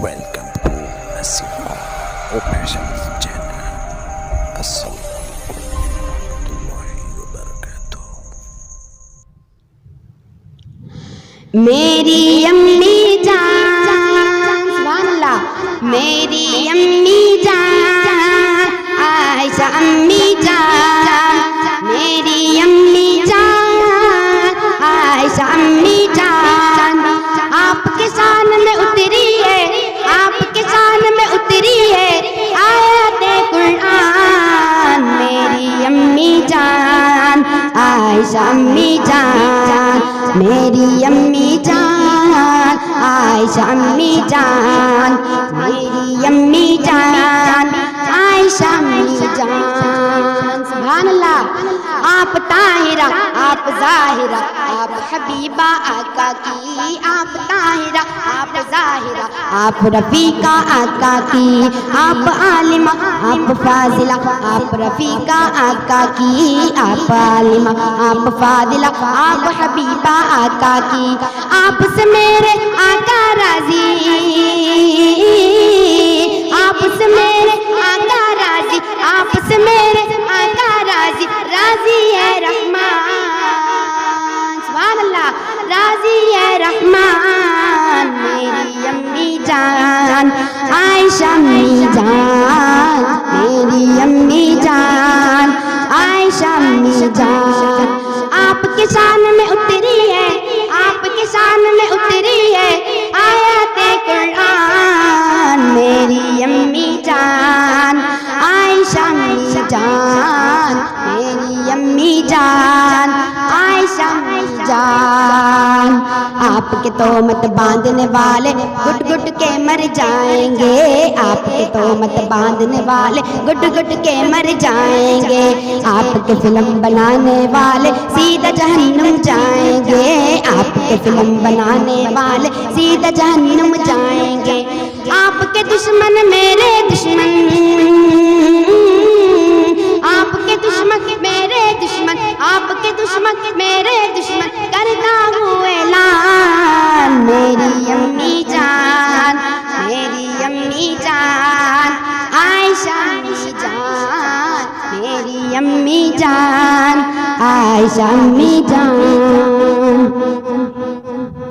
Welcome to Nasir Operations Channel. Assalamualaikum warahmatullahi wabarakatuh. میری امی جان سبحان اللہ، میری امی جان عائشہ امی جان، میری امی جان عائشہ امی جان، آپ کے شان میں اتری ہے، آپ کے شان میں اتری ہے آیت قرآن، میری امی جان عائشہ امی جان، میری امی جان عائشہ امی جان، میری امی جان عائشہ امی جان، سبحان اللہ۔ آپ طاہرہ، آپ ظاہرہ، آپ حبیبہ آقا کی، آپ طاہرہ، آپ ظاہرہ، آپ رفیقہ آقا کی، آپ عالمہ، آپ فاضلہ، آپ رفیقہ آقا کی، آپ عالمہ، آپ فاضلہ، آپ حبیبہ آقا کی، آپ سے میرے آقا راضی، آپ سے میرے آقا راضی، آپ سے میرے آقا راضی، راضی ہے رحمان، سبحان اللہ، راضی ہے رحمان، میری امی جان عائشہ امی جان، میری امی جان عائشہ امی جان، آپ کے شان میں اتری ہے، آپ کے شان میں اتری ہے آیت قرآن، میری امی جان عائشہ امی جان، میری امی جان عائشہ امی جان، آپ کے تہمت باندھنے والے گٹ گٹ کے مر جائیں گے، آپ کے تہمت باندھنے والے گٹ گٹ کے مر جائیں گے، آپ کے فلم بنانے والے سیدھا جہنم جائیں گے، آپ کے فلم بنانے والے سیدھا جہنم جائیں گے، آپ کے دشمن میرے دشمن، آپ کے دشمن میرے دشمن، آپ کے دشمن میرے دشمن، کرتا ہوں اعلان، میری امی جان، میری امی جان عائشہ امی جان، میری امی جان عائشہ امی جان۔